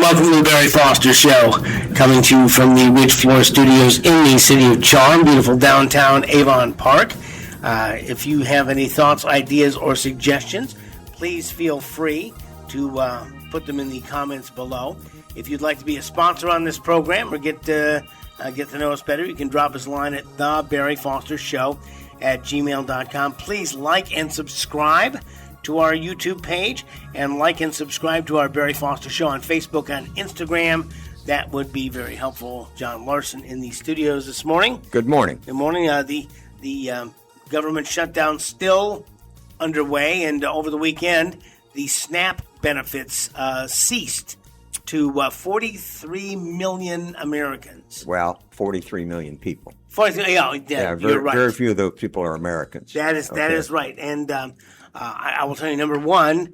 welcome to the Barry Foster Show, coming to you from the Ridge Floor Studios in the City of Charm, beautiful downtown Avon Park. If you have any thoughts, ideas, or suggestions, please feel free to put them in the comments below. If you'd like to be a sponsor on this program or get to know us better, you can drop us a line at thebarryfostershow@gmail.com. Please like and subscribe to our YouTube page, and like and subscribe to our Barry Foster Show on Facebook and Instagram. That would be very helpful. John Larsen in the studios this morning. Good morning. Good morning. The government shutdown still underway, and over the weekend, the SNAP benefits ceased to 43 million Americans. Well, 43 million people. 43, yeah, you're right. Very few of those people are Americans. That is right. And I will tell you, number one,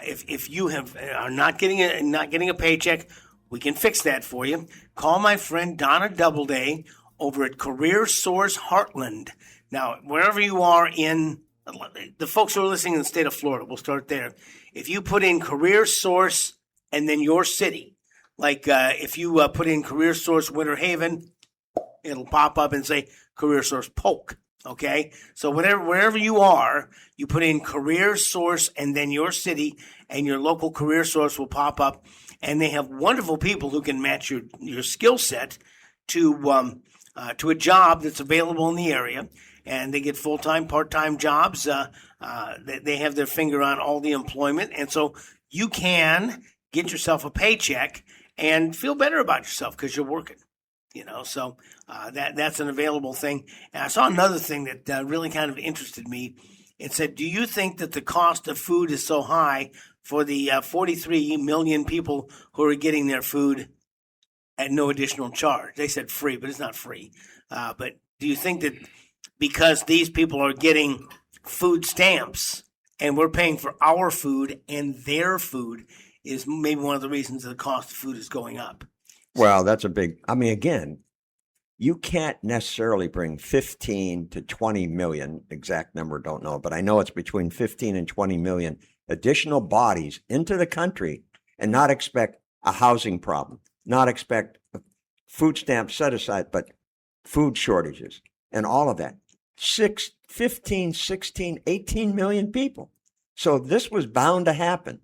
if you are not getting a paycheck, we can fix that for you. Call my friend Donna Doubleday over at Career Source Heartland. Now, wherever you are in the folks who are listening in the state of Florida, we'll start there. If you put in Career Source and then your city, like if you put in Career Source Winter Haven, it'll pop up and say Career Source Polk. Okay, so wherever you are, you put in Career Source and then your city, and your local Career Source will pop up, and they have wonderful people who can match your skill set to a job that's available in the area, and they get full-time, part-time jobs. They have their finger on all the employment, and so you can get yourself a paycheck and feel better about yourself because you're working. So that's an available thing. And I saw another thing that really kind of interested me. It said, do you think that the cost of food is so high for the 43 million people who are getting their food at no additional charge? They said free, but it's not free. But do you think that because these people are getting food stamps and we're paying for our food and their food is maybe one of the reasons the cost of food is going up? Well, that's again, you can't necessarily bring 15 to 20 million, exact number, don't know, but I know it's between 15 and 20 million additional bodies into the country and not expect a housing problem, not expect food stamps set aside, but food shortages and all of that. 15, 16, 18 million people. So this was bound to happen.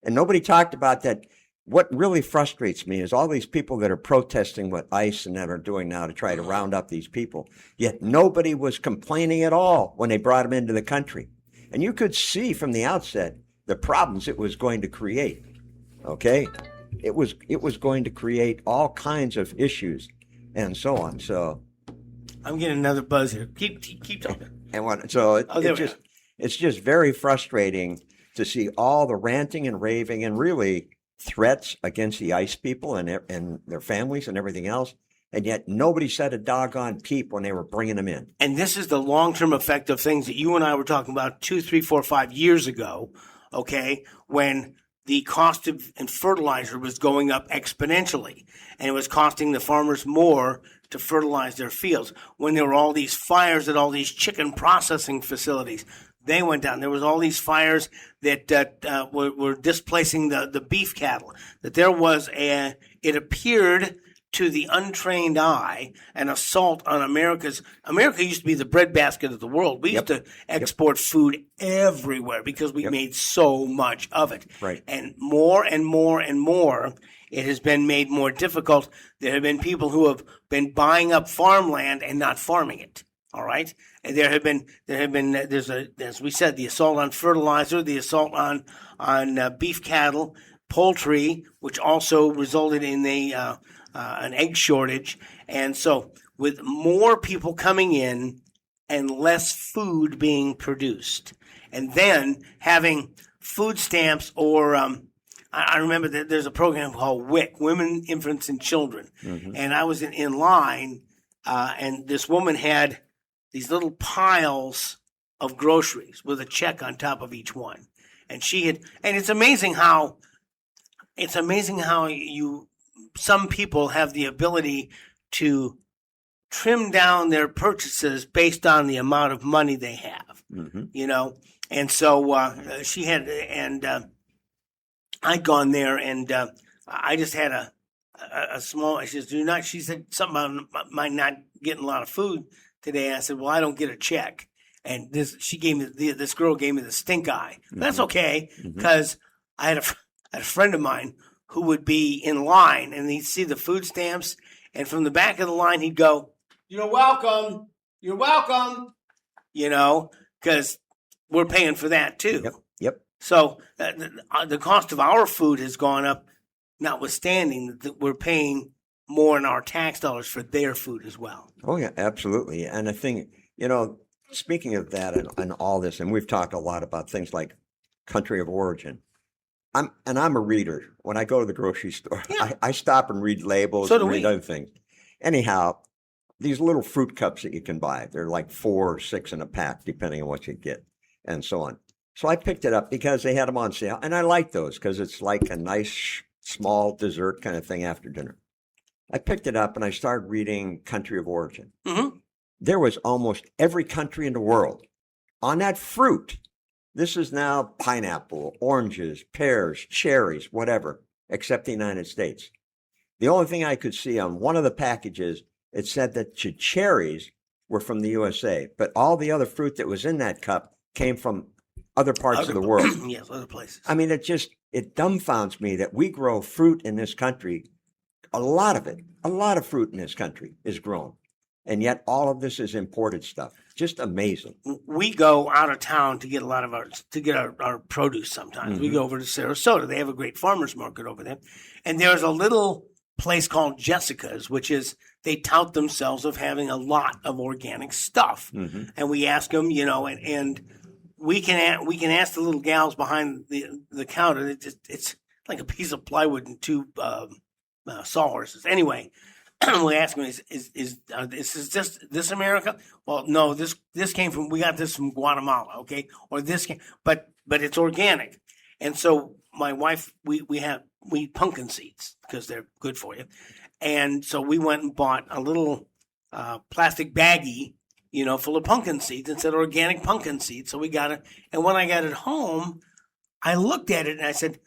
And nobody talked about that. What really frustrates me is all these people that are protesting what ICE and that are doing now to try to round up these people, yet nobody was complaining at all when they brought them into the country. And you could see from the outset the problems it was going to create, okay? It was going to create all kinds of issues and so on. So I'm getting another buzz here. Keep talking. It's just very frustrating to see all the ranting and raving and really threats against the ICE people and their families and everything else, and yet nobody said a doggone peep when they were bringing them in. And this is the long-term effect of things that you and I were talking about 2, 3, 4, 5 years ago, okay, when the cost of fertilizer was going up exponentially, and it was costing the farmers more to fertilize their fields. When there were all these fires at all these chicken processing facilities, they went down. There was all these fires that were displacing the beef cattle. That there was it appeared to the untrained eye an assault on America used to be the breadbasket of the world. We used to export food everywhere because we made so much of it. Right. And more, it has been made more difficult. There have been people who have been buying up farmland and not farming it. All right. And as we said, the assault on fertilizer, the assault on beef cattle, poultry, which also resulted in an egg shortage. And so with more people coming in and less food being produced, and then having food stamps or I remember that there's a program called WIC, Women, Infants, and Children. Mm-hmm. And I was in line and this woman had these little piles of groceries with a check on top of each one. And it's amazing how some people have the ability to trim down their purchases based on the amount of money they have, And so she had, and I'd gone there and I just had a small. She says, "Do not." She said something about my not getting a lot of food today. I said, "Well, I don't get a check." And this girl gave me the stink eye. That's okay, because I had a friend of mine who would be in line and he'd see the food stamps, and from the back of the line he'd go, "You're welcome. You're welcome." Because we're paying for that too. Yep. So the cost of our food has gone up, notwithstanding that we're paying more in our tax dollars for their food as well. Oh, yeah, absolutely. And I think, speaking of that and all this, and we've talked a lot about things like country of origin. I'm a reader. When I go to the grocery store, I stop and read labels and read other things. Anyhow, these little fruit cups that you can buy, they're like 4 or 6 in a pack, depending on what you get, and so on. So I picked it up because they had them on sale, and I like those because it's like a nice small dessert kind of thing after dinner. I picked it up and I started reading country of origin. Mm-hmm. There was almost every country in the world on that fruit. This is now pineapple, oranges, pears, cherries, whatever, except the United States. The only thing I could see on one of the packages, it said that the cherries were from the USA, but all the other fruit that was in that cup came from other parts of the world. Yes, other places. I mean, it dumbfounds me that we grow fruit in this country. A lot of fruit in this country is grown. And yet all of this is imported stuff. Just amazing. We go out of town to get our produce sometimes. We go over to Sarasota. They have a great farmers market over there. And there's a little place called Jessica's, which is, they tout themselves of having a lot of organic stuff. And we ask them, and we can ask the little gals behind the counter. It's like a piece of plywood and 2 sawhorses. Anyway, we ask them, is this America? Well, no, this came from, we got this from Guatemala, okay? Or this came, but it's organic. And so my wife, we eat pumpkin seeds because they're good for you. And so we went and bought a little plastic baggie, full of pumpkin seeds, and said organic pumpkin seeds. So we got it. And when I got it home, I looked at it and I said,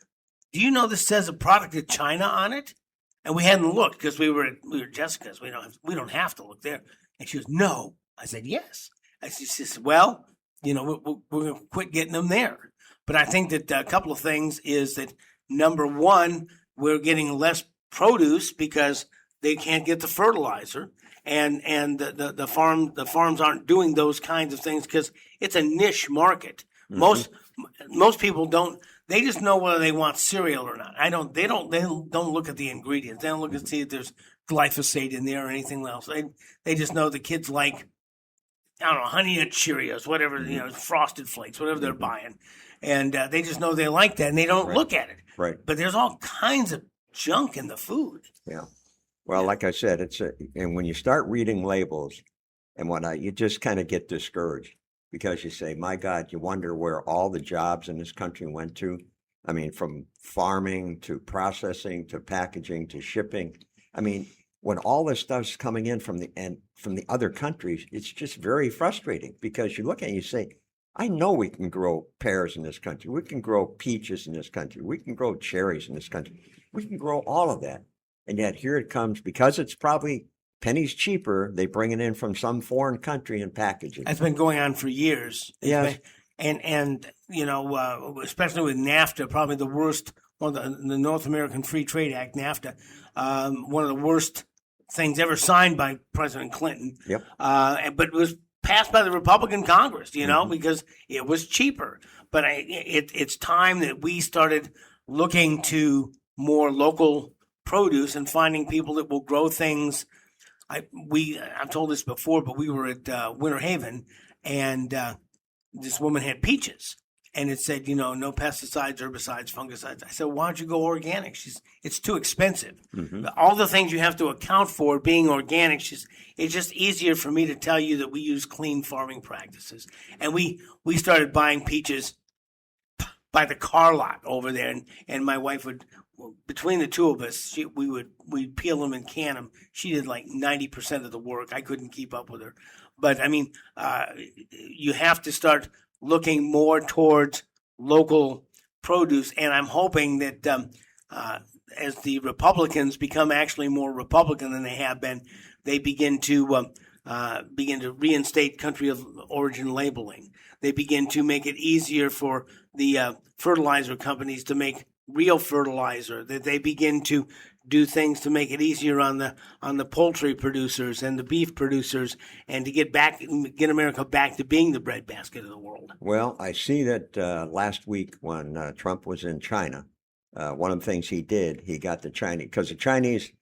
"Do you know this says a product of China on it?" And we hadn't looked because we were Jessica's. We don't have to look there. And she goes, "No." I said, "Yes." She says, "Well, we're going to quit getting them there." But I think that a couple of things is that, number one, we're getting less produce because they can't get the fertilizer, and the farms aren't doing those kinds of things because it's a niche market. Most people don't. They just know whether they want cereal or not. They don't look at the ingredients. They don't look and see if there's glyphosate in there or anything else. They just know the kids like, I don't know, Honey Nut Cheerios, whatever, Frosted Flakes, whatever they're buying. And they just know they like that, and they don't look at it. Right. But there's all kinds of junk in the food. Yeah. Well, like I said, and when you start reading labels and whatnot, you just kind of get discouraged because you say, my God, you wonder where all the jobs in this country went to. I mean, from farming to processing to packaging to shipping. I mean, when all this stuff's coming in from the other countries, it's just very frustrating because you look at it and you say, I know we can grow pears in this country. We can grow peaches in this country. We can grow cherries in this country. We can grow all of that. And yet here it comes, because it's probably pennies cheaper, they bring it in from some foreign country and package it. That's been going on for years. Yes. And especially with NAFTA, probably the worst, the North American Free Trade Act, NAFTA, one of the worst things ever signed by President Clinton. Yep. But it was passed by the Republican Congress, because it was cheaper. But it's time that we started looking to more local produce and finding people that will grow things. I've told this before, but we were at Winter Haven, and this woman had peaches, and it said, no pesticides, herbicides, fungicides. I said, why don't you go organic? It's too expensive. All the things you have to account for being organic, it's just easier for me to tell you that we use clean farming practices. And we started buying peaches by the car lot over there, and my wife would, between the two of us, we'd peel them and can them. She did like 90% of the work. I couldn't keep up with her. But I mean, you have to start looking more towards local produce, and I'm hoping that as the Republicans become actually more Republican than they have been, they begin to reinstate country of origin labeling. They begin to make it easier for the fertilizer companies to make real fertilizer. That they begin to do things to make it easier on the poultry producers and the beef producers, and to get America back to being the breadbasket of the world. Well, I see that last week when Trump was in China, one of the things he did, he got the Chinese, because the Chinese,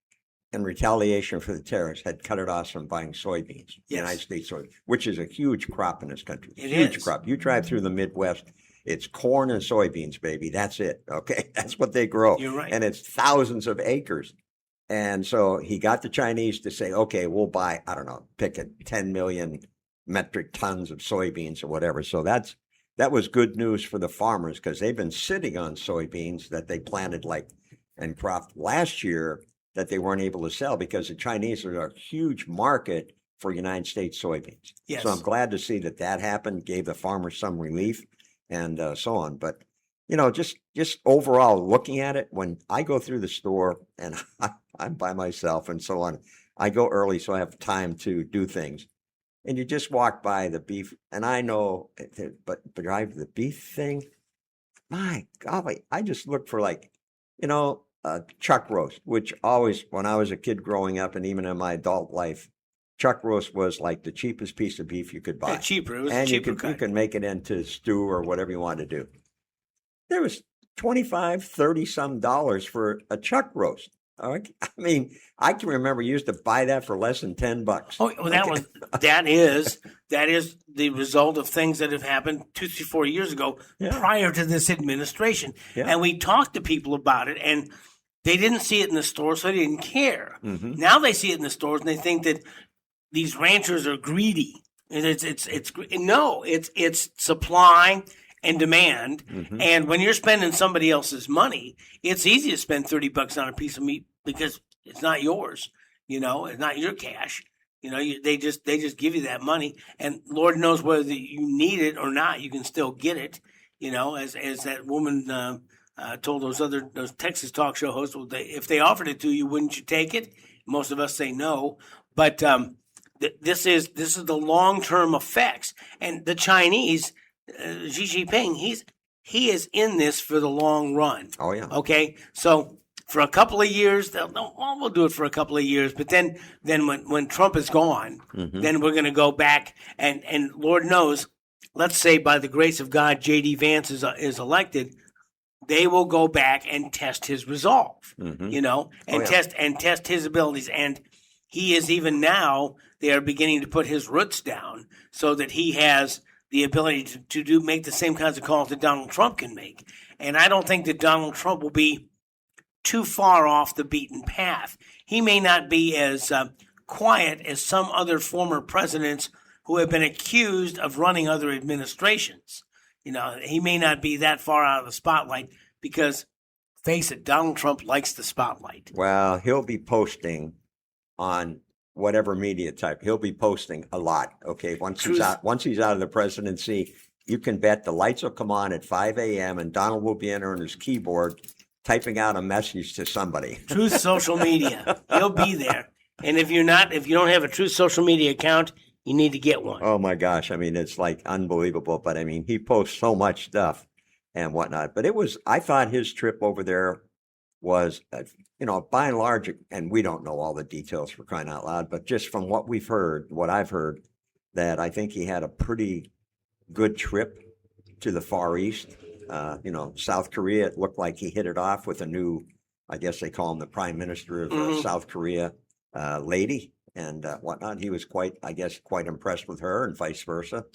in retaliation for the tariffs, had cut it off from buying soybeans, United States soybeans, which is a huge crop in this country. Huge crop. You drive through the Midwest, it's corn and soybeans, baby. That's it. Okay, that's what they grow. You're right. And it's thousands of acres. And so he got the Chinese to say, okay, we'll buy, I don't know, pick it, 10 million metric tons of soybeans or whatever. So that was good news for the farmers, because they've been sitting on soybeans that they planted and cropped last year that they weren't able to sell, because the Chinese are a huge market for United States soybeans. Yes. So I'm glad to see that happened, gave the farmers some relief, and so on. But just overall looking at it, when I go through the store and I'm by myself and so on, I go early so I have time to do things. And you just walk by the beef, and I know, but drive the beef thing, my golly, I just look for chuck roast, which always, when I was a kid growing up and even in my adult life, chuck roast was like the cheapest piece of beef you could buy. Yeah, cheaper. It was and cheaper. You could make it into stew or whatever you wanted to do. There was $25, $30 some for a chuck roast. I mean, I can remember you used to buy that for less than $10. Oh, well, that is the result of things that have happened 2, 3, 4 years ago prior to this administration. Yeah. And we talked to people about it, and they didn't see it in the stores, so they didn't care. Mm-hmm. Now they see it in the stores, and they think that these ranchers are greedy. And it's supply and demand. Mm-hmm. And when you're spending somebody else's money, it's easy to spend $30 on a piece of meat because it's not yours. It's not your cash. They just give you that money, and Lord knows whether you need it or not, you can still get it. As that woman told those Texas talk show hosts, if they offered it to you, wouldn't you take it? Most of us say no, but this is the long-term effects, and the Chinese. Xi Jinping, he is in this for the long run. Oh yeah. Okay, so for a couple of years, we'll do it for a couple of years, but then when Trump is gone, mm-hmm. then we're going to go back and Lord knows, let's say by the grace of God, J.D. Vance is elected, they will go back and test his resolve, mm-hmm. test his abilities, and he is even now. They are beginning to put his roots down so that he has the ability to make the same kinds of calls that Donald Trump can make. And I don't think that Donald Trump will be too far off the beaten path. He may not be as quiet as some other former presidents who have been accused of running other administrations. He may not be that far out of the spotlight because, face it, Donald Trump likes the spotlight. Well, he'll be posting on whatever media type. He'll be posting a lot. Okay, once he's out of the presidency, you can bet the lights will come on at 5 a.m. and Donald will be entering his keyboard, typing out a message to somebody. Truth social media. He'll be there. And if you don't have a Truth social media account, you need to get one. Oh my gosh. I mean, it's like unbelievable. But I mean, he posts so much stuff and whatnot. But I thought his trip over there was, by and large, and we don't know all the details for crying out loud, but just from what I've heard, that I think he had a pretty good trip to the Far East. South Korea, it looked like he hit it off with a new, I guess they call him the Prime Minister of mm-hmm. South Korea, lady and whatnot. He was quite impressed with her and vice versa.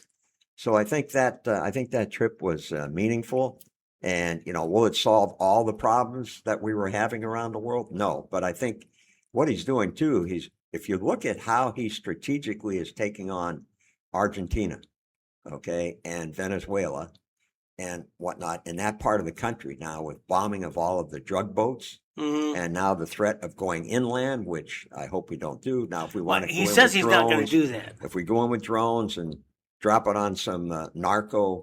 So I think that trip was meaningful. And, will it solve all the problems that we were having around the world? No. But I think what he's doing, too, if you look at how he strategically is taking on Argentina, okay, and Venezuela and whatnot in that part of the country now with bombing of all of the drug boats mm-hmm. and now the threat of going inland, which I hope we don't do. Now, if we want to he says he's not going to do that. If we go in with drones and drop it on some narco,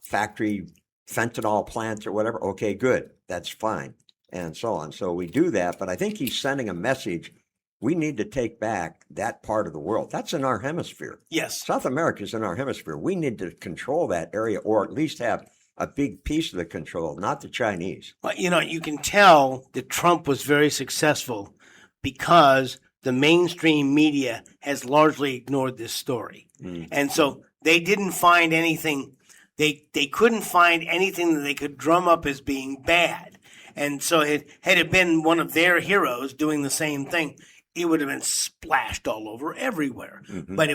factory fentanyl plants or whatever, okay, good. That's fine. and so on. So we do that, but I think he's sending a message. We need to take back that part of the world. That's in our hemisphere. Yes. South America is in our hemisphere. We need to control that area, or at least have a big piece of the control, not the Chinese. Well, you can tell that Trump was very successful because the mainstream media has largely ignored this story. And so they didn't find anything, they couldn't find anything that they could drum up as being bad. And so had it been one of their heroes doing the same thing, it would have been splashed all over everywhere. But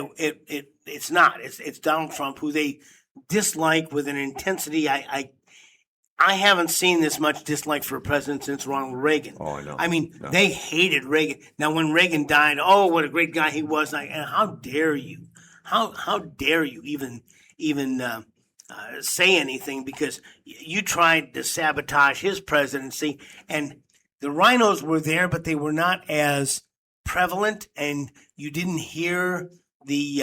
it's not. It's Donald Trump, who they dislike with an intensity I haven't seen this much dislike for a president since Ronald Reagan. Oh, I know. I mean, they hated Reagan. Now, when Reagan died, oh, what a great guy he was! And how dare you? How dare you even say anything, because you tried to sabotage his presidency. And the rhinos were there, but they were not as prevalent, and you didn't hear the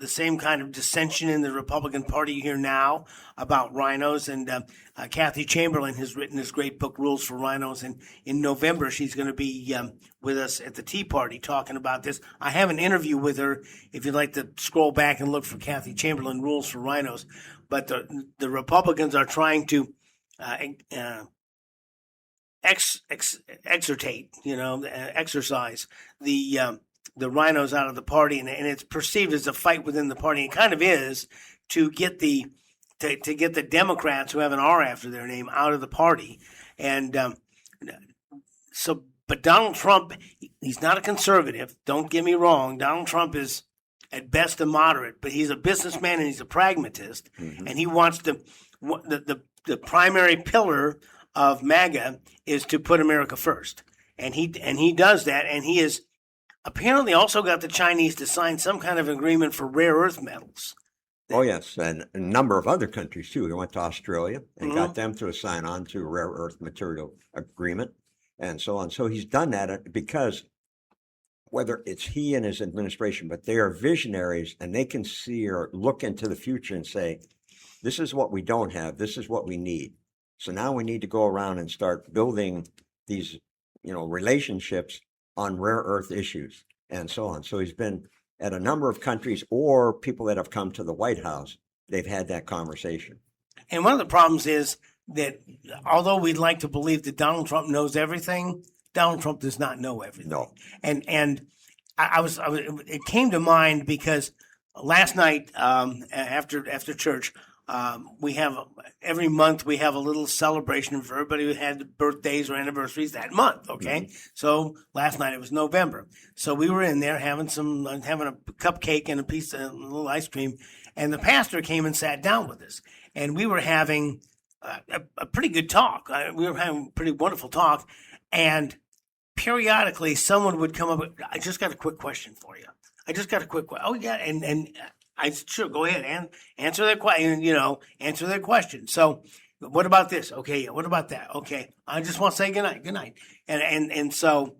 same kind of dissension in the Republican Party you hear now about rhinos. And Kathy Chamberlain has written this great book, Rules for Rhinos. And in November, she's going to be with us at the Tea Party talking about this. I have an interview with her if you'd like to scroll back and look for Kathy Chamberlain, Rules for Rhinos. But the Republicans are trying to exercise the rhinos out of the party, and it's perceived as a fight within the party. It kind of is, to get the Democrats, who have an R after their name, out of the party. And but Donald Trump, he's not a conservative. Don't get me wrong. Donald Trump is at best a moderate, but he's a businessman and he's a pragmatist, and he wants the primary pillar of MAGA is to put America first, and he does that, and he is apparently also got the Chinese to sign some kind of agreement for rare earth metals. Oh, yes, and a number of other countries, too. He went to Australia and got them to sign on to a rare earth material agreement and so on. So he's done that because whether it's he and his administration, but they are visionaries, and they can see or look into the future and say, this is what we don't have, this is what we need. So now we need to go around and start building these, relationships on rare earth issues and so on. So he's been at a number of countries, or people that have come to the White House, they've had that conversation. And one of the problems is that although we'd like to believe that Donald Trump knows everything, Donald Trump does not know everything. No. And it came to mind because last night after church, every month we have a little celebration for everybody who had birthdays or anniversaries that month. Okay. So last night it was November. So we were in there having a cupcake and a little ice cream. And the pastor came and sat down with us, and we were having a pretty good talk. We were having a pretty wonderful talk. And periodically someone would come up with, I just got a quick question for you. Oh yeah. And I said, sure, go ahead and answer their question. Answer their question. So, what about this? Okay, what about that? Okay, I just want to say good night. And so,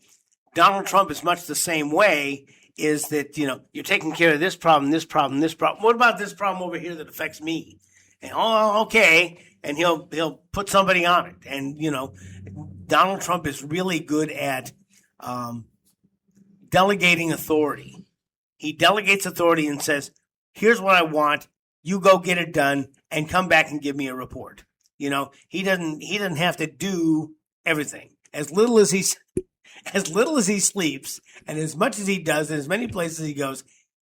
Donald Trump is much the same way. Is that you're taking care of this problem. What about this problem over here that affects me? And okay, and he'll put somebody on it. And Donald Trump is really good at delegating authority. He delegates authority and says, here's what I want. You go get it done and come back and give me a report. He doesn't have to do everything. As little as he sleeps, and as much as he does, and as many places he goes,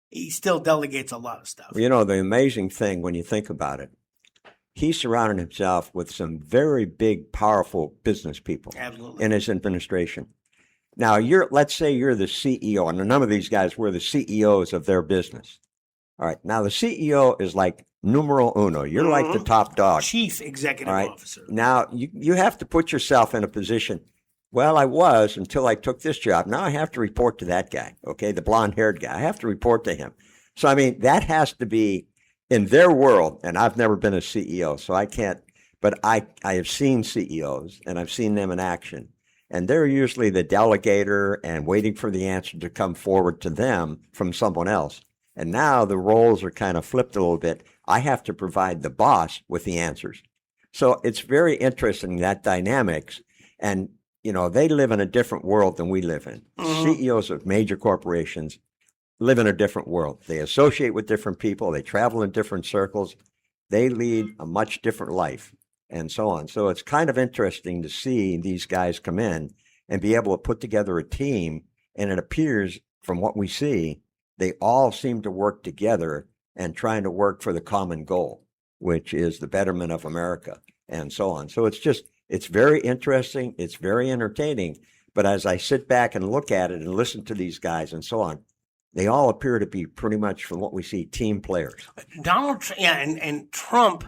he still delegates a lot of stuff. The amazing thing when you think about it, he surrounded himself with some very big, powerful business people. Absolutely. In his administration. Now, let's say you're the CEO, and a number of these guys were the CEOs of their business. All right. Now, the CEO is like numero uno. You're like the top dog. Chief executive officer. Now, you have to put yourself in a position. Well, I was until I took this job. Now I have to report to that guy, okay, the blonde-haired guy. I have to report to him. So, that has to be in their world, and I've never been a CEO, so I can't. But I have seen CEOs, and I've seen them in action. And they're usually the delegator and waiting for the answer to come forward to them from someone else. And now the roles are kind of flipped a little bit. I have to provide the boss with the answers. So it's very interesting, that dynamics. And, they live in a different world than we live in. CEOs of major corporations live in a different world. They associate with different people. They travel in different circles. They lead a much different life and so on. So it's kind of interesting to see these guys come in and be able to put together a team. And it appears from what we see, they all seem to work together and trying to work for the common goal, which is the betterment of America and so on. So it's very interesting. It's very entertaining. But as I sit back and look at it and listen to these guys and so on, they all appear to be pretty much, from what we see, team players. And Trump,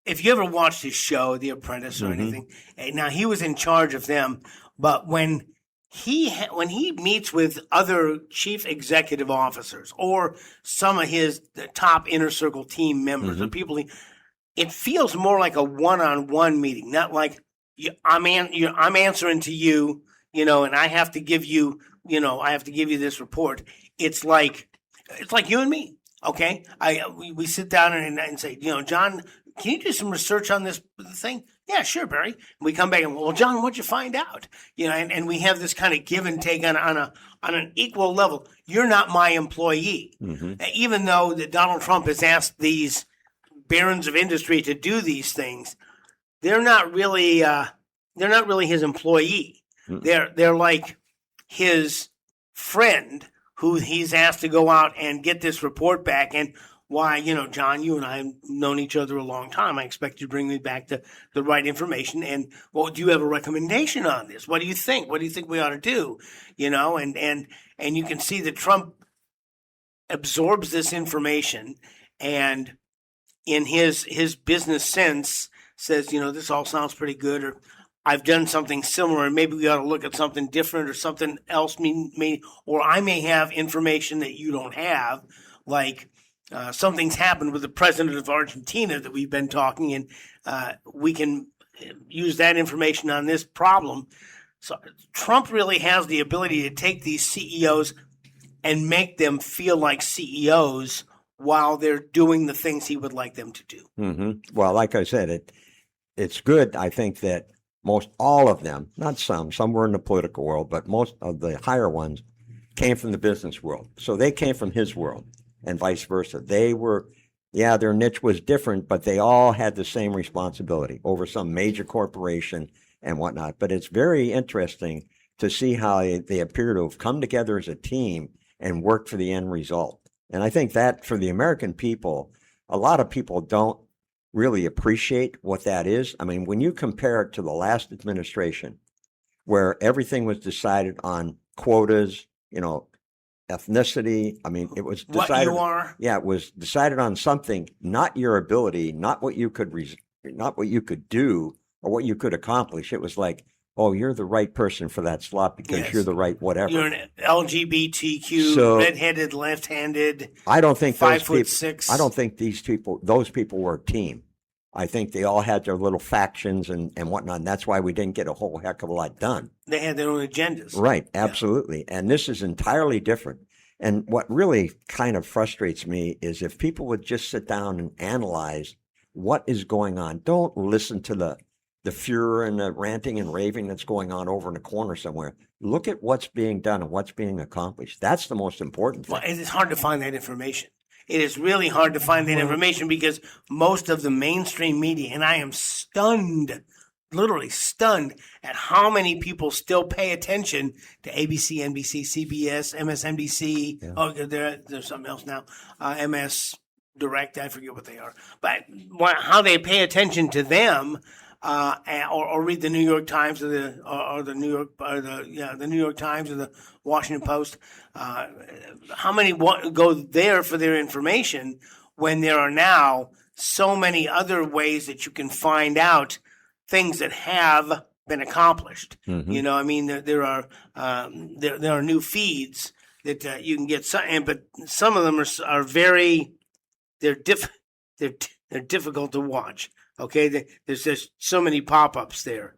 if you ever watched his show, The Apprentice or anything, now he was in charge of them, but when he meets with other chief executive officers or some of his top inner circle team members or people, it feels more like a one-on-one meeting, not like I'm answering to you, and I have to give you, this report. It's like you and me. Okay. We sit down and say, John, can you do some research on this thing? Yeah, sure, Barry. We come back and, well, John, what'd you find out? And we have this kind of give and take on an equal level. You're not my employee. Even though that Donald Trump has asked these barons of industry to do these things, they're not really his employee. They're like his friend who he's asked to go out and get this report back. And why, John, you and I have known each other a long time. I expect you to bring me back the right information. And, well, do you have a recommendation on this? What do you think? What do you think we ought to do? And you can see that Trump absorbs this information and in his business sense says, this all sounds pretty good, or I've done something similar, and maybe we ought to look at something different or something else. Or I may have information that you don't have, like something's happened with the president of Argentina that we've been talking, and we can use that information on this problem. So Trump really has the ability to take these CEOs and make them feel like CEOs while they're doing the things he would like them to do. Well, like I said, it's good, I think, that most all of them, not some were in the political world, but most of the higher ones came from the business world. So they came from his world and vice versa. They were, their niche was different, but they all had the same responsibility over some major corporation and whatnot. But it's very interesting to see how they appear to have come together as a team and worked for the end result. And I think that for the American people, a lot of people don't really appreciate what that is. I mean, when you compare it to the last administration, where everything was decided on quotas, ethnicity. I mean, it was decided. What you are. Yeah, it was decided on something, not your ability, not what you could do or what you could accomplish. It was like, oh, you're the right person for that slot because you're the right whatever. You're an LGBTQ, redheaded, left-handed. I don't think 5'6". I don't think those people were a team. I think they all had their little factions and whatnot. And that's why we didn't get a whole heck of a lot done. They had their own agendas. Right, absolutely. Yeah. And this is entirely different. And what really kind of frustrates me is if people would just sit down and analyze what is going on. Don't listen to the furor and the ranting and raving that's going on over in the corner somewhere. Look at what's being done and what's being accomplished. That's the most important thing. Well, it's hard to find that information. It is really hard to find that information because most of the mainstream media, and I am stunned, literally stunned at how many people still pay attention to ABC, NBC, CBS, MSNBC. Yeah. Oh, there's something else now. MS Direct, I forget what they are. But how they pay attention to them. Or read the New York Times or the New York Times or the Washington Post. How many go there for their information when there are now so many other ways that you can find out things that have been accomplished? Mm-hmm. I mean, there are new feeds that you can get, but some of them are very they're difficult to watch. Okay, there's just so many pop-ups there,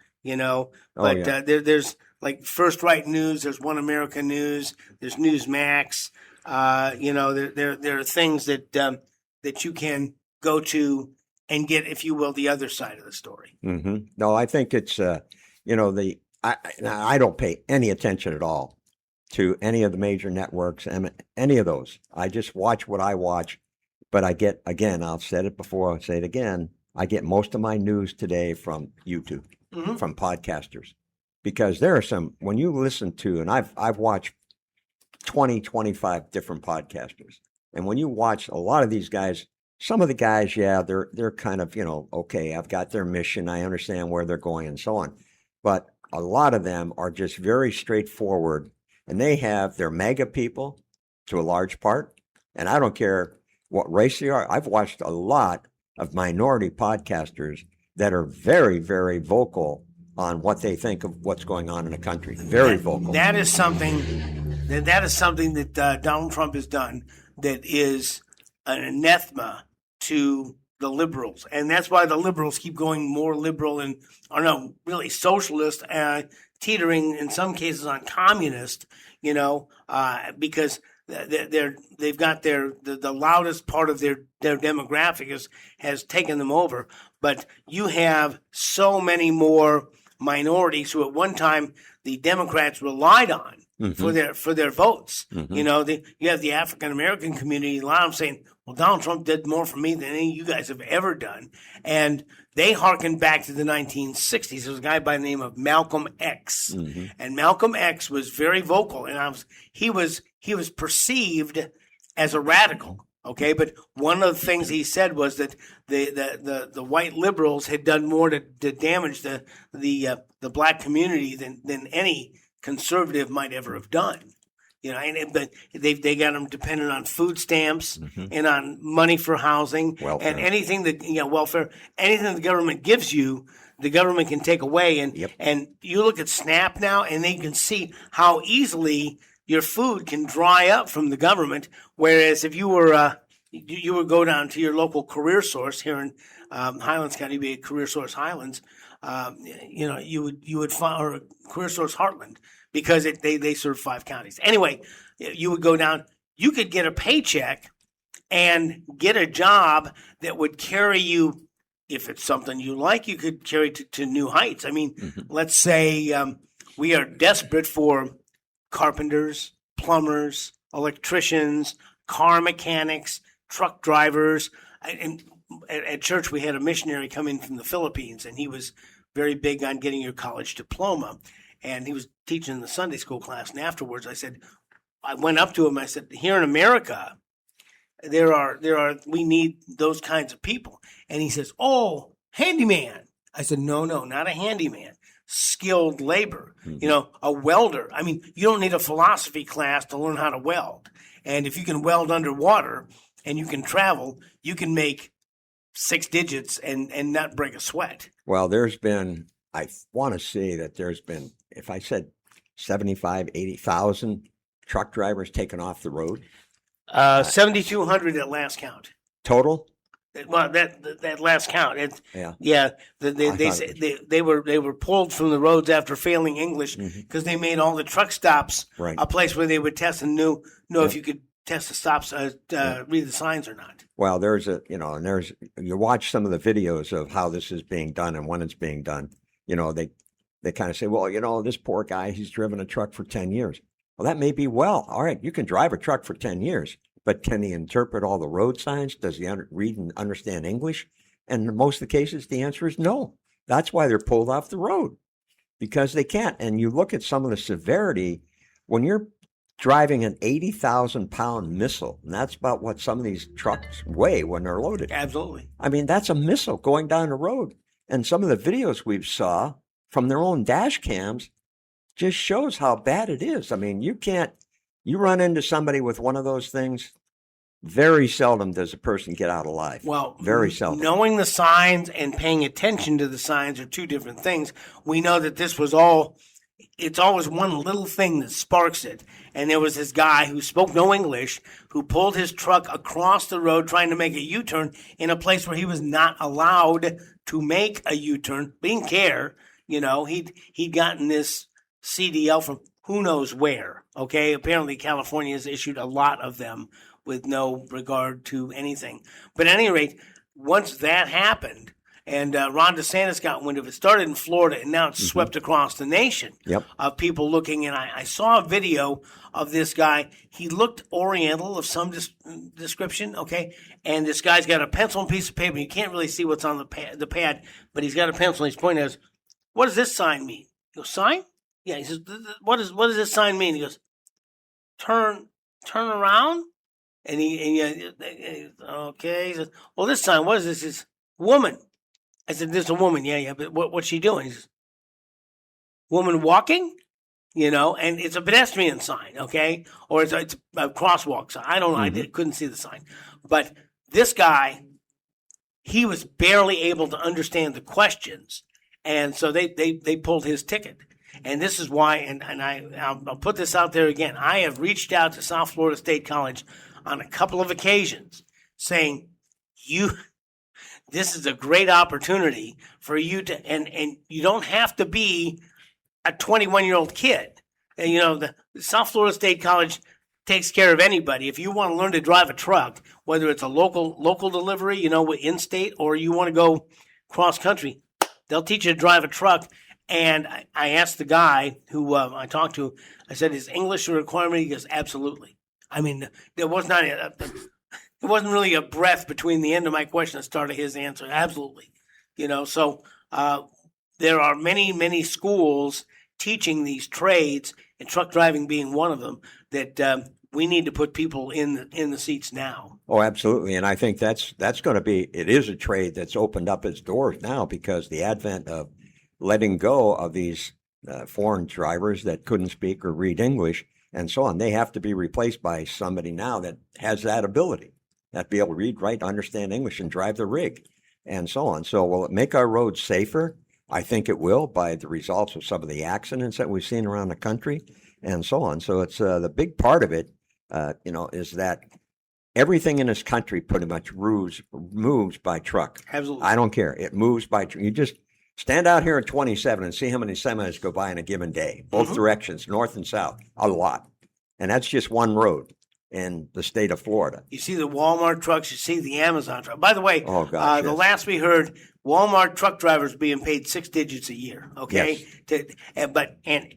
But there's like First Right News, there's One America News, there's Newsmax. There are things that you can go to and get, if you will, the other side of the story. No, I think it's, I don't pay any attention at all to any of the major networks and any of those. I just watch what I watch. But I get, again, I've said it before, I'll say it again, I get most of my news today from YouTube, from podcasters. Because there are some, when you listen to, and I've watched 20, 25 different podcasters. And when you watch a lot of these guys, some of the guys, yeah, they're kind of, okay, I've got their mission, I understand where they're going and so on. But a lot of them are just very straightforward, and they have their mega people to a large part. And I don't care what race they are. I've watched a lot of minority podcasters that are very, very vocal on what they think of what's going on in the country. Very vocal. That is something that Donald Trump has done that is an anathema to the liberals, and that's why the liberals keep going more liberal and really socialist, teetering in some cases on communist. Because they've got the loudest part of their demographic has taken them over. But you have so many more minorities who at one time the Democrats relied on for their votes. You have the African American community, a lot of them saying, well, Donald Trump did more for me than any of you guys have ever done. And they harken back to the 1960s. There was a guy by the name of Malcolm X. And Malcolm X was very vocal, and he was perceived as a radical. Okay, but one of the things he said was that the white liberals had done more to damage the black community than any conservative might ever have done. But they got them dependent on food stamps and on money for housing, welfare. And anything that welfare, anything the government gives you, the government can take away. And you look at SNAP now, and they can see how easily your food can dry up from the government. Whereas if you were you would go down to your local career source here in Highlands County, be a Career Source Highlands, you would find, or Career Source Heartland, because they serve 5 counties. Anyway, you would go down, you could get a paycheck and get a job that would carry you, if it's something you like, you could carry to new heights. I mean, let's say we are desperate for carpenters, plumbers, electricians, car mechanics, truck drivers. And at church, we had a missionary come in from the Philippines, and he was very big on getting your college diploma. And he was teaching in the Sunday school class. And afterwards, I went up to him. I said, here in America, we need those kinds of people. And he says, oh, handyman. I said, no, not a handyman. Skilled labor, a welder. I mean, you don't need a philosophy class to learn how to weld. And if you can weld underwater and you can travel, you can make 6 digits and not break a sweat. Well, I want to say that there's been, if I said 75, 80,000 truck drivers taken off the road. 7,200 at last count. Total? Well, that last count. They were pulled from the roads after failing English because they made all the truck stops a place where they would test and know if you could test the stops, read the signs or not. Well, you watch some of the videos of how this is being done and when it's being done. They kind of say, well, this poor guy, he's driven a truck for 10 years. Well, that may be all right. You can drive a truck for 10 years. But can he interpret all the road signs? Does he read and understand English? And in most of the cases, the answer is no. That's why they're pulled off the road, because they can't. And you look at some of the severity when you're driving an 80,000-pound missile, and that's about what some of these trucks weigh when they're loaded. Absolutely. I mean, that's a missile going down the road. And some of the videos we've saw from their own dash cams just shows how bad it is. I mean, you run into somebody with one of those things, very seldom does a person get out alive. Well, very seldom. Knowing the signs and paying attention to the signs are two different things. We know that this was it's always one little thing that sparks it. And there was this guy who spoke no English, who pulled his truck across the road trying to make a U-turn in a place where he was not allowed to make a U-turn. But he didn't care. He'd gotten this CDL from who knows where, okay? Apparently California has issued a lot of them with no regard to anything. But at any rate, once that happened, and Ron DeSantis got wind of it, started in Florida, and now it's swept across the nation. Yep. Of people looking, and I saw a video of this guy. He looked Oriental of some description, okay? And this guy's got a pencil and piece of paper. You can't really see what's on the pad, but he's got a pencil. And he's pointing at us. What does this sign mean? He goes, sign? Yeah. He says, what does this sign mean? He goes, turn around. And okay. He says, well, this sign, what is this? It's woman. I said, there's a woman. Yeah. But what's she doing? He says, woman walking? And it's a pedestrian sign, okay? Or it's a crosswalk sign. I don't know. I couldn't see the sign. But this guy, he was barely able to understand the questions. And so they pulled his ticket. And this is why, and I'll put this out there again. I have reached out to South Florida State College on a couple of occasions saying, this is a great opportunity for you to, and you don't have to be a 21-year-old kid. And, the South Florida State College takes care of anybody. If you want to learn to drive a truck, whether it's a local delivery, in-state, or you want to go cross-country, they'll teach you to drive a truck. And I asked the guy who I talked to, I said, is English a requirement? He goes, absolutely. I mean, there was not it wasn't really a breath between the end of my question and the start of his answer. Absolutely. So there are many, many schools teaching these trades, and truck driving being one of them, that we need to put people in the seats now. Oh, absolutely. And I think that's going to be, it is a trade that's opened up its doors now because the advent of letting go of these foreign drivers that couldn't speak or read English and so on. They have to be replaced by somebody now that has that ability, that be able to read, write, understand English, and drive the rig and so on. So will it make our roads safer? I think it will, by the results of some of the accidents that we've seen around the country and so on. So it's the big part of it, is that everything in this country pretty much moves by truck. Absolutely. I don't care. It moves by truck. You just stand out here at 27 and see how many semis go by in a given day, both directions, north and south, a lot. And that's just one road in the state of Florida. You see the Walmart trucks, you see the Amazon truck. By the way, oh, gosh, the last we heard, Walmart truck drivers being paid 6 digits a year, okay? Yes. And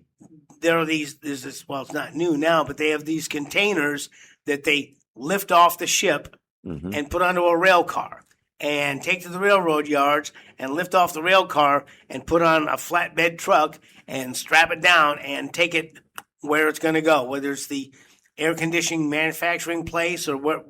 there are it's not new now, but they have these containers that they lift off the ship and put onto a rail car and take to the railroad yards and lift off the rail car and put on a flatbed truck and strap it down and take it where it's going to go, whether it's the air conditioning manufacturing place or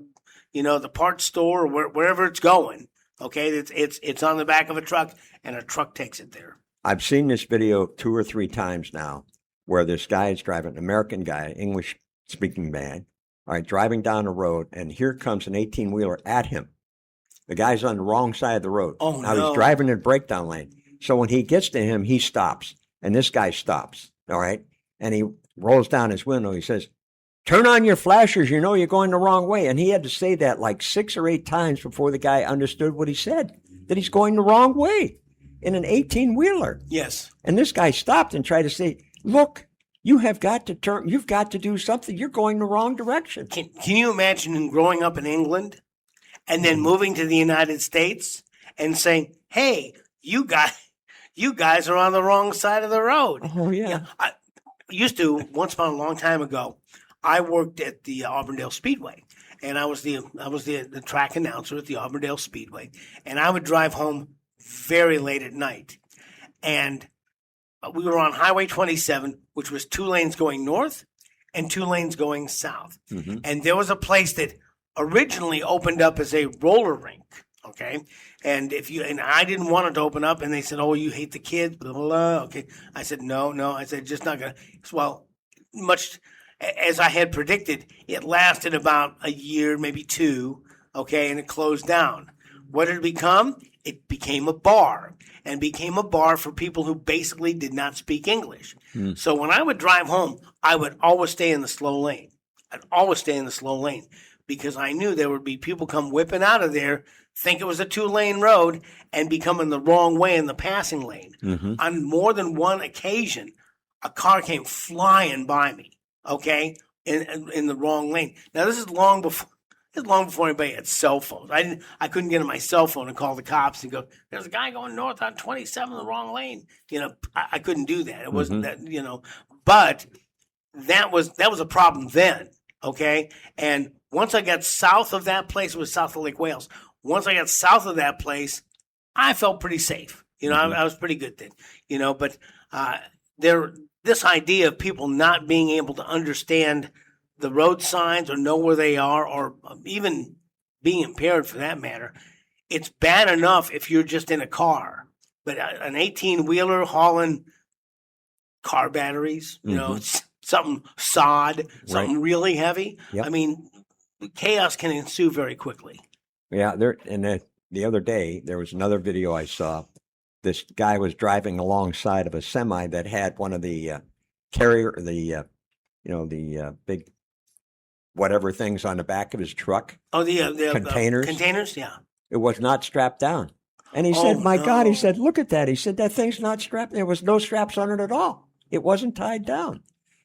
the parts store or wherever it's going. Okay, it's on the back of a truck and a truck takes it there. I've seen this video 2 or 3 times now where this guy is driving, an American guy, English speaking man, all right, driving down the road, and here comes an 18-wheeler at him. The guy's on the wrong side of the road. Oh, now no. He's driving in the breakdown lane. So when he gets to him, he stops. And this guy stops, all right? And he rolls down his window. He says, turn on your flashers. You know you're going the wrong way. And he had to say that like 6 or 8 times before the guy understood what he said, that he's going the wrong way in an 18-wheeler. Yes. And this guy stopped and tried to say, look, you have got to turn. You've got to do something. You're going the wrong direction. Can you imagine growing up in England and then moving to the United States and saying, hey, you guys are on the wrong side of the road? Oh, yeah. I used to, once upon a long time ago, I worked at the Auburndale Speedway, and I was the track announcer at the Auburndale Speedway, and I would drive home very late at night. And we were on Highway 27, which was 2 lanes going north and 2 lanes going south. Mm-hmm. And there was a place that originally opened up as a roller rink, okay? And I didn't want it to open up, and they said, oh, you hate the kids, blah, blah, blah. Okay. I said, no. I said, just not going to. Well, much as I had predicted, it lasted about a year, maybe 2, okay, and it closed down. What did it become? It became a bar, and became a bar for people who basically did not speak English. So when I would drive home, I would always stay in the slow lane. I'd always stay in the slow lane because I knew there would be people come whipping out of there, think it was a 2-lane road, and be coming the wrong way in the passing lane. Mm-hmm. On more than one occasion, a car came flying by me, okay, in the wrong lane. Now, this is long It's long before anybody had cell phones. I couldn't get on my cell phone and call the cops and go, "There's a guy going north on 27 in the wrong lane." I couldn't do that. It wasn't that. But that was a problem then. Okay, and once I got south of that place, it was south of Lake Wales. Once I got south of that place, I felt pretty safe. I was pretty good then. But this idea of people not being able to understand the road signs or know where they are, or even being impaired for that matter, it's bad enough if you're just in a car. But an 18-wheeler hauling car batteries, something sod, something really heavy. Yep. I mean, chaos can ensue very quickly. Yeah, the other day there was another video I saw. This guy was driving alongside of a semi that had one of the big whatever things on the back of his truck. Oh, the containers. Containers, yeah. It was not strapped down. And he said, "My God," he said, "look at that." He said, "That thing's not strapped. There was no straps on it at all. It wasn't tied down."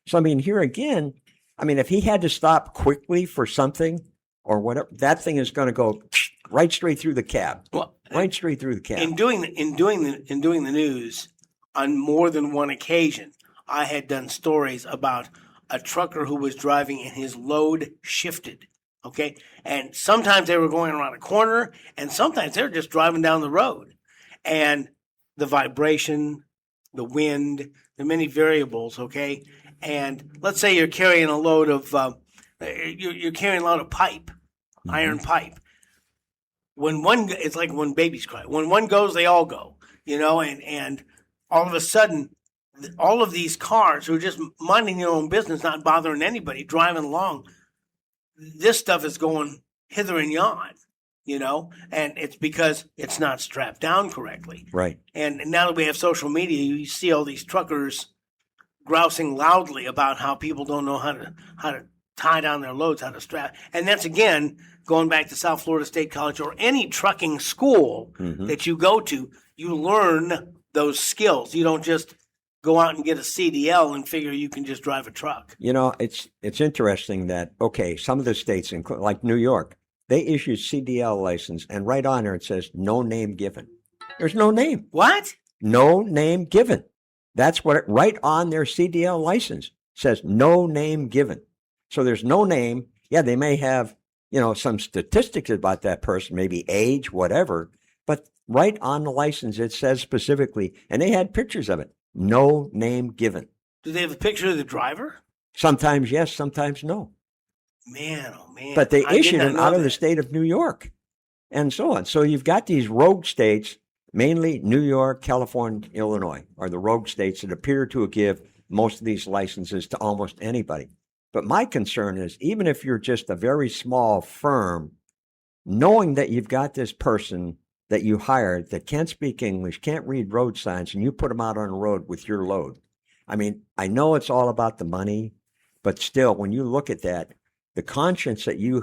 So, I mean, here again, if he had to stop quickly for something or whatever, that thing is going to go right straight through the cab. Well, right straight through the cab. In doing the news on more than one occasion, I had done stories about a trucker who was driving and his load shifted. Okay, and sometimes they were going around a corner, and sometimes they were just driving down the road, and the vibration, the wind, the many variables. Okay, and let's say you're carrying a load of pipe, iron pipe. It's like when babies cry. When one goes, they all go. And all of a sudden, all of these cars who are just minding their own business, not bothering anybody, driving along, this stuff is going hither and yon, and it's because it's not strapped down correctly. Right. And now that we have social media, you see all these truckers grousing loudly about how people don't know how to tie down their loads, how to strap. And that's, again, going back to South Florida State College or any trucking school that you go to, you learn those skills. You don't just go out and get a CDL and figure you can just drive a truck. It's interesting that, some of the states, like New York, they issue CDL license, and right on there it says no name given. There's no name. What? No name given. That's what right on their CDL license says, no name given. So there's no name. Yeah, they may have, some statistics about that person, maybe age, whatever, but right on the license it says specifically, and they had pictures of it. No name given. Do they have a picture of the driver? Sometimes yes, sometimes no. Man, oh man. But they issued them out of the state of New York and so on. So you've got these rogue states, mainly New York, California, Illinois, are the rogue states that appear to give most of these licenses to almost anybody. But my concern is, even if you're just a very small firm, knowing that you've got this person that you hired that can't speak English, can't read road signs, and you put them out on the road with your load. I know it's all about the money, but still, when you look at that, the conscience that you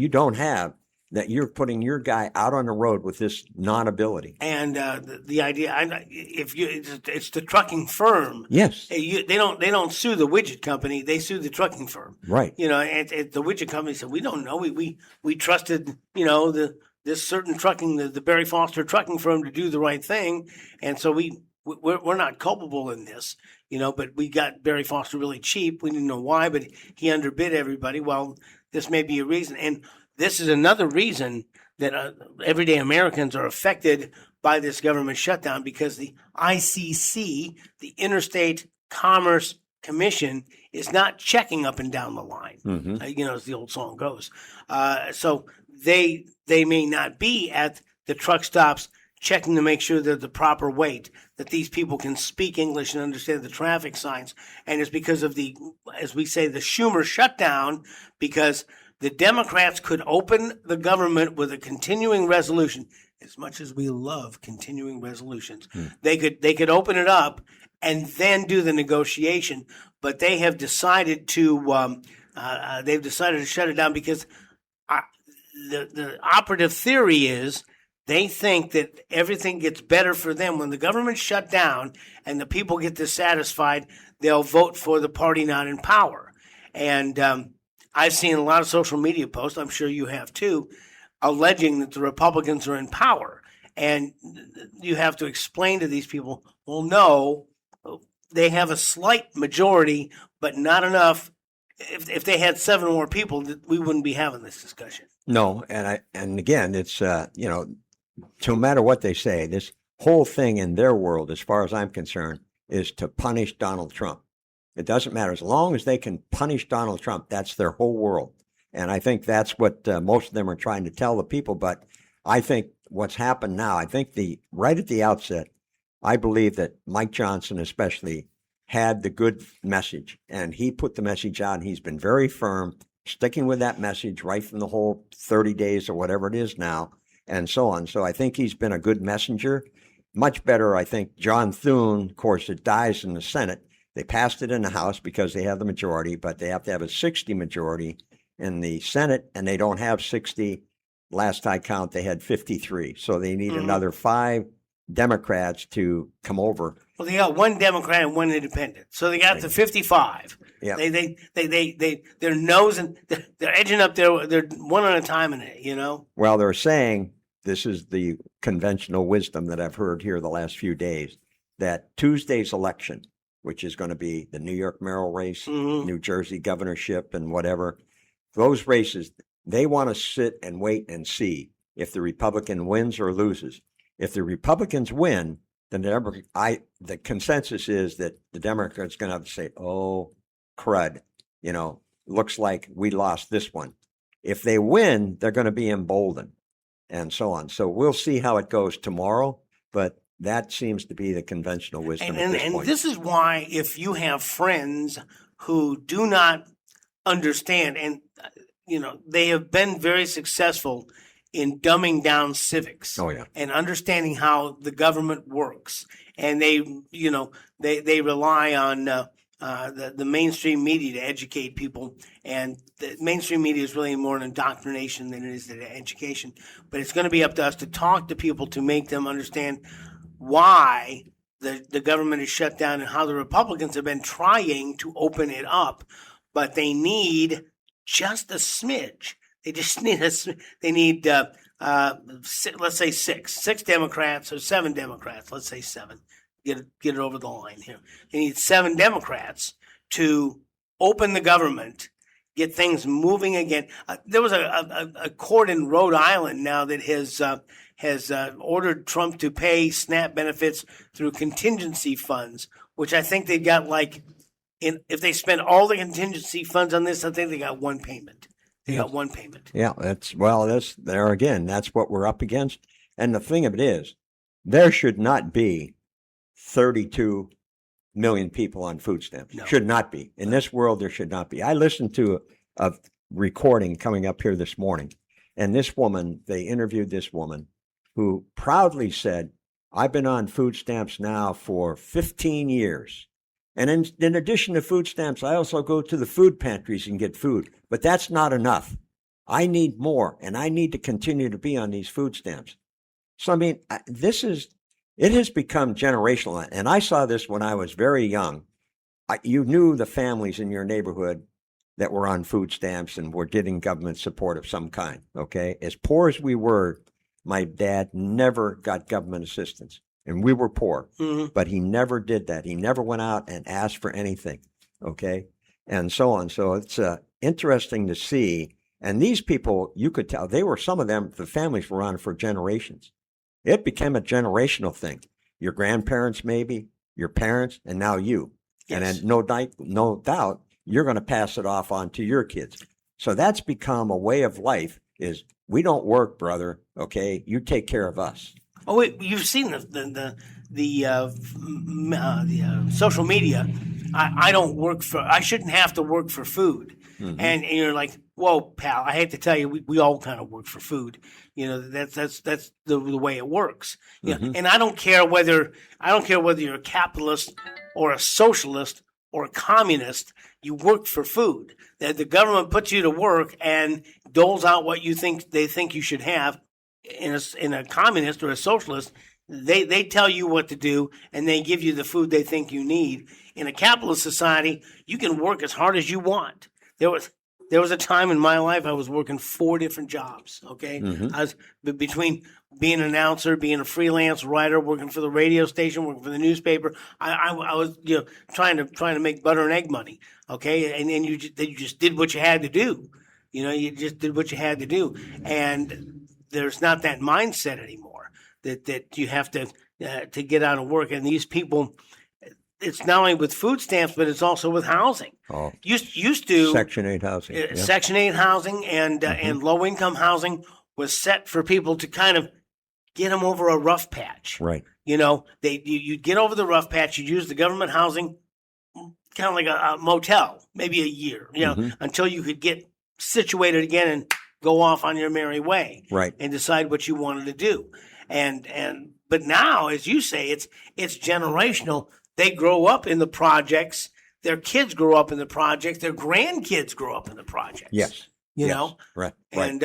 don't have, that you're putting your guy out on the road with this non-ability. And the idea, it's the trucking firm. Yes. They don't sue the widget company. They sue the trucking firm. Right. And the widget company said, we don't know. We trusted, this certain trucking, the Barry Foster trucking firm to do the right thing. And so we're not culpable in this, but we got Barry Foster really cheap. We didn't know why, but he underbid everybody. Well, this may be a reason. And this is another reason that everyday Americans are affected by this government shutdown, because the ICC, the Interstate Commerce Commission, is not checking up and down the line, as the old song goes. So they may not be at the truck stops checking to make sure they're the proper weight, that these people can speak English and understand the traffic signs. And it's because of as we say, the Schumer shutdown, because the Democrats could open the government with a continuing resolution. As much as we love continuing resolutions, they could open it up and then do the negotiation. But they have decided to shut it down, because the operative theory is they think that everything gets better for them when the government's shut down and the people get dissatisfied. They'll vote for the party not in power, and I've seen a lot of social media posts, I'm sure you have too, alleging that the Republicans are in power. And you have to explain to these people, well, no, they have a slight majority, but not enough. If they had 7 more people, we wouldn't be having this discussion. No, and again, it's no matter what they say, this whole thing in their world, as far as I'm concerned, is to punish Donald Trump. It doesn't matter. As long as they can punish Donald Trump, that's their whole world. And I think that's what most of them are trying to tell the people. But I think what's happened now, I think right at the outset, I believe that Mike Johnson especially had the good message, and he put the message out, and he's been very firm, sticking with that message right from the whole 30 days or whatever it is now, and so on. So I think he's been a good messenger. Much better, I think, John Thune. Of course, it dies in the Senate. They passed it in the House because they have the majority, but they have to have a 60 majority in the Senate, and they don't have 60. Last I count, they had 53. So they need another 5 Democrats to come over. Well, they got 1 Democrat and 1 independent, so they got to 55. Yeah. They're nosing, they're edging up there. They're one at a time in it, Well, they're saying, this is the conventional wisdom that I've heard here the last few days, that Tuesday's election, which is going to be the New York mayoral race, New Jersey governorship, and whatever, those races, they want to sit and wait and see if the Republican wins or loses. If the Republicans win, then the consensus is that the Democrats are going to have to say, oh, crud, looks like we lost this one. If they win, they're going to be emboldened, and so on. So we'll see how it goes tomorrow, but that seems to be the conventional wisdom at this point. And this is why, if you have friends who do not understand, and they have been very successful in dumbing down civics and understanding how the government works, and they rely on the mainstream media to educate people, and the mainstream media is really more an indoctrination than it is an education. But it's going to be up to us to talk to people to make them understand why the government is shut down and how the Republicans have been trying to open it up, but they need just a smidge. They just need they need let's say 6 Democrats or 7 Democrats. Let's say 7. Get it over the line here. They need 7 Democrats to open the government, get things moving again. There was a court in Rhode Island now that has ordered Trump to pay SNAP benefits through contingency funds, which I think they got if they spend all the contingency funds on this, I think they got 1 payment. They got 1 payment. Yeah, that's there again. That's what we're up against. And the thing of it is, there should not be 32 million people on food stamps. No. Should not be. In this world, there should not be. I listened to a recording coming up here this morning, and they interviewed this woman who proudly said, I've been on food stamps now for 15 years. And in addition to food stamps, I also go to the food pantries and get food. But that's not enough. I need more, and I need to continue to be on these food stamps. So, I mean, it has become generational. And I saw this when I was very young. You knew the families in your neighborhood that were on food stamps and were getting government support of some kind, okay? As poor as we were, my dad never got government assistance. And we were poor, but he never did that. He never went out and asked for anything, okay? And so on. So it's interesting to see. And these people, you could tell, some of them, the families were on for generations. It became a generational thing. Your grandparents, maybe, your parents, and now you. Yes. And then no doubt, you're going to pass it off on to your kids. So that's become a way of life, is we don't work, brother, okay? You take care of us. Oh, wait, you've seen the social media. I shouldn't have to work for food. Mm-hmm. And you're like, whoa, pal, I hate to tell you, we all kind of work for food. That's the way it works. Mm-hmm. And I don't care whether you're a capitalist or a socialist or a communist, you work for food. That the government puts you to work and doles out what they think you should have. In a communist or a socialist, they tell you what to do and they give you the food they think you need. In a capitalist society, you can work as hard as you want. There was There was a time in my life I was working 4 different jobs. Okay, I was between being an announcer, being a freelance writer, working for the radio station, working for the newspaper. I was trying to make butter and egg money. Okay, and you just did what you had to do. You just did what you had to do, and there's not that mindset anymore that you have to get out of work. And these people, it's not only with food stamps, but it's also with housing. Oh, Used to Section 8 housing. Yeah. Section 8 housing and low income housing was set for people to kind of get them over a rough patch. Right. You'd get over the rough patch. You'd use the government housing, kind of like a motel, maybe a year, until you could get situated again and go off on your merry way. Right. And decide what you wanted to do. But now, as you say, it's generational. They grow up in the projects. Their kids grow up in the projects. Their grandkids grow up in the projects. Yes. You Yes. know, Right. and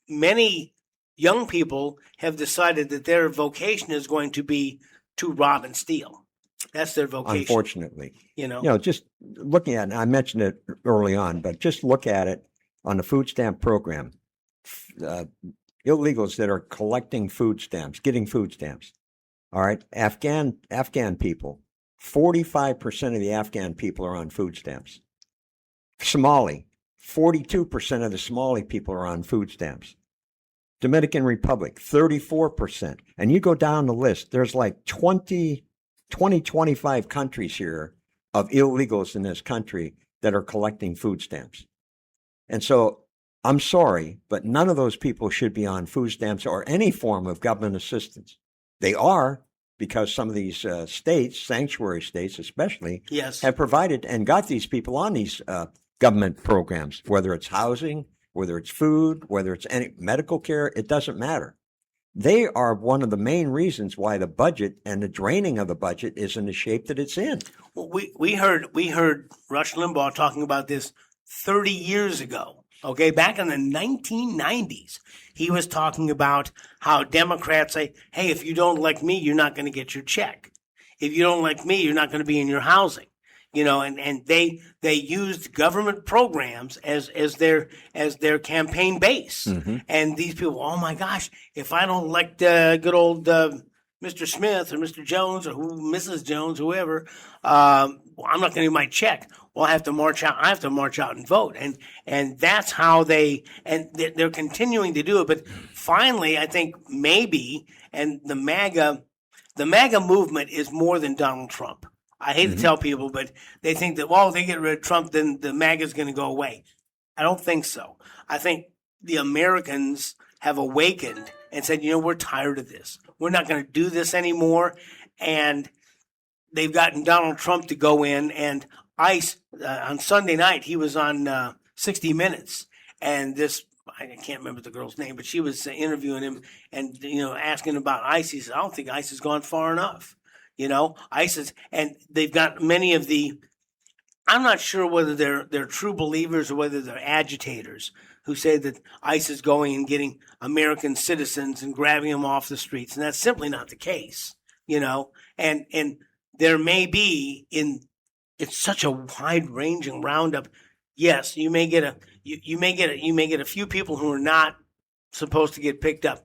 many young people have decided that their vocation is going to be to rob and steal. That's their vocation. Unfortunately, just looking at it, I mentioned it early on, but just look at it on the food stamp program. Illegals that are collecting food stamps, getting food stamps. All right, Afghan people, 45% of the Afghan people are on food stamps. Somali, 42% of the Somali people are on food stamps. Dominican Republic, 34%. And you go down the list, there's like 25 countries here of illegals in this country that are collecting food stamps. And so I'm sorry, but none of those people should be on food stamps or any form of government assistance. They are, because some of these states, sanctuary states especially, Yes. have provided and got these people on these government programs, whether it's housing, whether it's food, whether it's any medical care, it doesn't matter. They are one of the main reasons why the budget and the draining of the budget is in the shape that it's in. Well, we heard Rush Limbaugh talking about this 30 years ago. Okay, back in the 1990s, he was talking about how Democrats say, "Hey, if you don't like me, you're not going to get your check. If you don't like me, you're not going to be in your housing." And they used government programs as their campaign base. Mm-hmm. And these people, oh my gosh, if I don't like good old Mr. Smith or Mr. Jones or Mrs. Jones, whoever, I'm not going to get my check. Well, I have to march out. I have to march out and vote, and that's how they're continuing to do it. But finally, I think maybe, and the MAGA movement is more than Donald Trump. I hate to tell people, but they think that, well, if they get rid of Trump, then the MAGA is going to go away. I don't think so. I think the Americans have awakened and said, we're tired of this. We're not going to do this anymore. And they've gotten Donald Trump to go in, and ICE, on Sunday night, he was on 60 Minutes. And I can't remember the girl's name, but she was interviewing him and, asking about ICE. He said, I don't think ICE has gone far enough. ICE is, and they've got many of I'm not sure whether they're true believers or whether they're agitators who say that ICE is going and getting American citizens and grabbing them off the streets. And that's simply not the case, and there may be it's such a wide ranging roundup. Yes, you may get a few people who are not supposed to get picked up.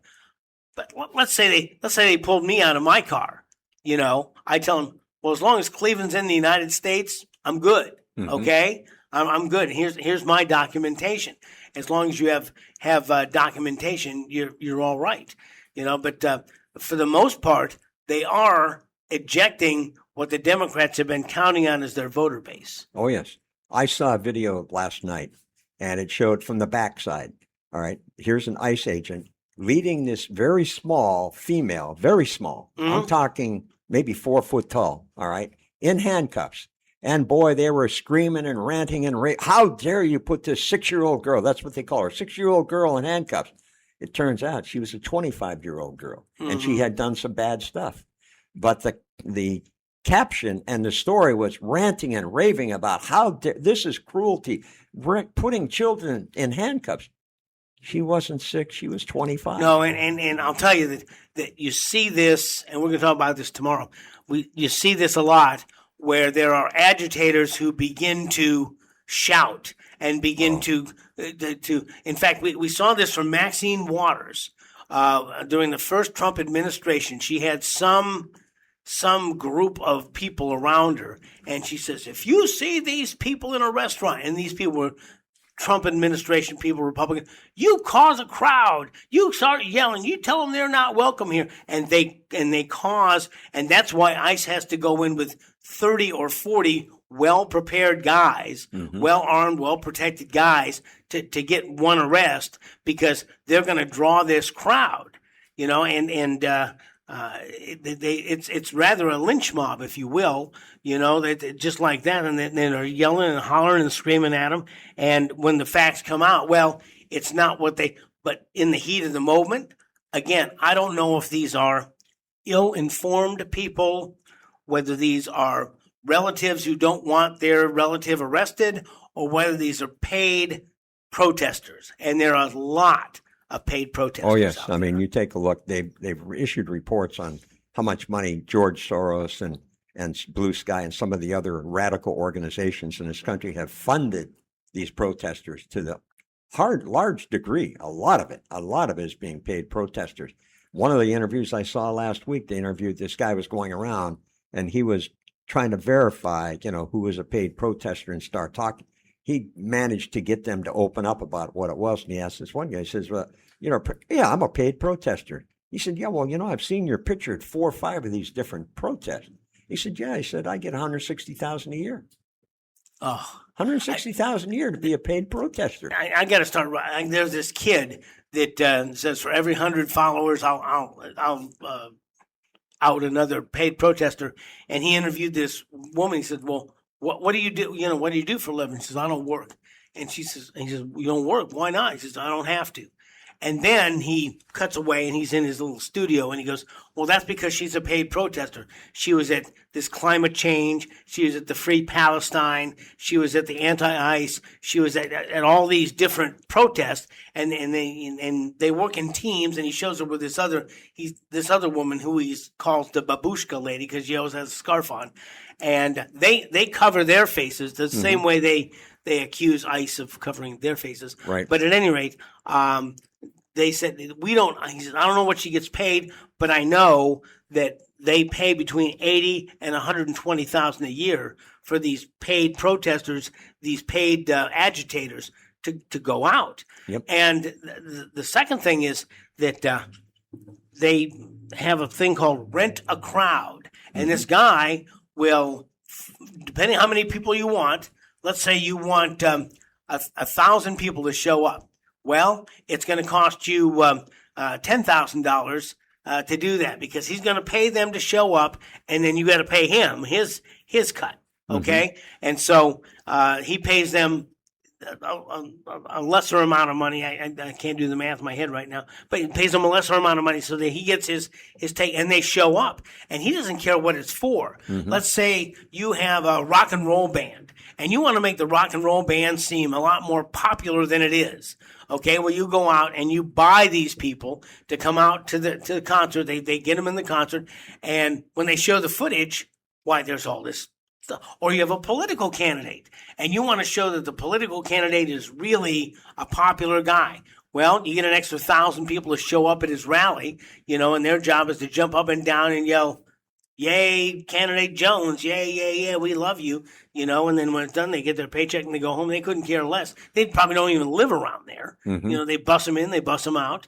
But let's say they pulled me out of my car. I tell them, well, as long as Cleveland's in the United States, I'm good. Mm-hmm. Okay, I'm good. Here's my documentation. As long as you have documentation, you're all right. But for the most part, they are ejecting what the Democrats have been counting on as their voter base. Oh, yes. I saw a video last night, and it showed from the backside. All right, here's an ICE agent leading this very small female, very small. Mm-hmm. I'm talking maybe 4 foot tall, all right, in handcuffs. And boy, they were screaming and ranting and how dare you put this 6-year-old girl, that's what they call her, 6-year-old girl in handcuffs. It turns out she was a 25-year-old girl, and she had done some bad stuff. But the caption and the story was ranting and raving about how this is cruelty, putting children in handcuffs. She wasn't 6, she was 25. No, and I'll tell you that you see this, and we're going to talk about this tomorrow. You see this a lot, where there are agitators who begin to shout and begin to. In fact, we saw this from Maxine Waters during the first Trump administration. She had some group of people around her, and she says, if you see these people in a restaurant, and these people were Trump administration people, Republican, you cause a crowd, you start yelling, you tell them they're not welcome here, and they cause, and that's why ICE has to go in with 30 or 40 well-prepared guys, well-armed, well-protected guys to get one arrest, because they're going to draw this crowd, it's rather a lynch mob, if you will, just like that, and then they're yelling and hollering and screaming at them. And when the facts come out, well, it's not but in the heat of the moment, again, I don't know if these are ill-informed people, whether these are relatives who don't want their relative arrested, or whether these are paid protesters. And there are a lot of paid protesters. Oh, yes. I mean, you take a look. They've issued reports on how much money George Soros and Blue Sky and some of the other radical organizations in this country have funded these protesters to the large degree. A lot of it is being paid protesters. One of the interviews I saw last week, they interviewed this guy was going around, and he was trying to verify, who was a paid protester and start talking. He managed to get them to open up about what it was. And he asked this one guy, he says, well, yeah, I'm a paid protester. He said, yeah, well, I've seen your picture at 4 or 5 of these different protests. He said, yeah, he said, I get $160,000 a year. Oh, $160,000 a year to be a paid protester. I got to start. There's this kid that says for every 100 followers, I'll out another paid protester. And he interviewed this woman. He said, well, what do you do? What do you do for a living? He says, I don't work. And he says, you don't work? Why not? He says, I don't have to. And then he cuts away and he's in his little studio and he goes, well, that's because she's a paid protester. She was at this climate change. She was at the Free Palestine. She was at the anti-ICE. She was at all these different protests, and they work in teams. And he shows her with this other woman who he calls the babushka lady because she always has a scarf on, and they cover their faces the same way they accuse ICE of covering their faces. Right. But at any rate, they said, he said, I don't know what she gets paid, but I know that they pay between $80,000 and $120,000 a year for these paid protesters, these paid agitators to go out. Yep. And the second thing is that they have a thing called rent a crowd. And this guy will, depending on how many people you want, let's say you want 1,000 people to show up. Well, it's going to cost you $10,000 to do that, because he's going to pay them to show up, and then you got to pay him his cut. Okay, and so he pays them a lesser amount of money. I can't do the math in my head right now, but he pays them a lesser amount of money so that he gets his take, and they show up, and he doesn't care what it's for. Let's say you have a rock and roll band, and you want to make the rock and roll band seem a lot more popular than it is. Okay, well, you go out and you buy these people to come out to the concert. They get them in the concert, and when they show the footage, why, there's all this stuff. Or you have a political candidate, and you want to show that the political candidate is really a popular guy. Well, you get an extra 1,000 people to show up at his rally, and their job is to jump up and down and yell, yay, candidate Jones, yay, we love you, and then when it's done, they get their paycheck and they go home. They couldn't care less. They probably don't even live around there. They bus them in, they bus them out,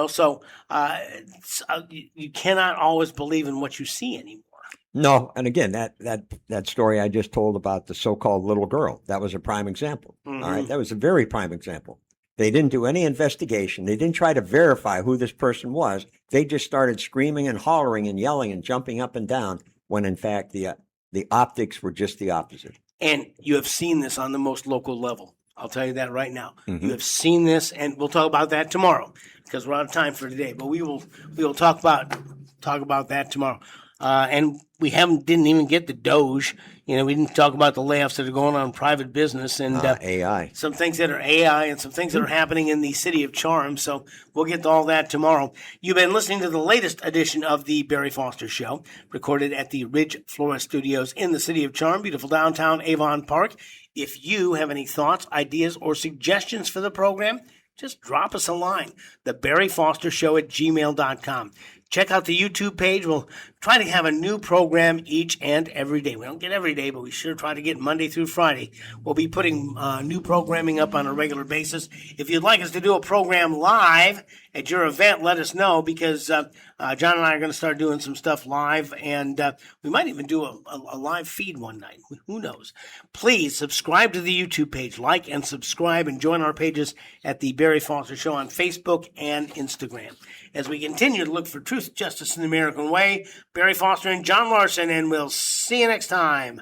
so you cannot always believe in what you see anymore. No, and again, that story I just told about the so-called little girl, that was a prime example. All right, that was a very prime example. They didn't do any investigation. They didn't try to verify who this person was. They just started screaming and hollering and yelling and jumping up and down, when in fact the optics were just the opposite. And you have seen this on the most local level. I'll tell you that right now. You have seen this, and we'll talk about that tomorrow because we're out of time for today. But we will talk about that tomorrow. And we didn't even get the Doge. We didn't talk about the layoffs that are going on in private business and AI. some things that are AI and some things that are happening in the city of Charm. So we'll get to all that tomorrow. You've been listening to the latest edition of the Barry Foster Show, recorded at the Ridge Flora Studios in the city of Charm, beautiful downtown Avon Park. If you have any thoughts, ideas, or suggestions for the program, just drop us a line, thebarryfostershow@gmail.com. Check out the YouTube page. We'll try to have a new program each and every day. We don't get every day, but we sure try to get Monday through Friday. We'll be putting new programming up on a regular basis. If you'd like us to do a program live at your event, let us know, because John and I are going to start doing some stuff live, and we might even do a live feed one night. Who knows? Please subscribe to the YouTube page, like and subscribe, and join our pages at the Barry Foster Show on Facebook and Instagram. As we continue to look for truth, justice, and the American way, Barry Foster and John Larsen, and we'll see you next time.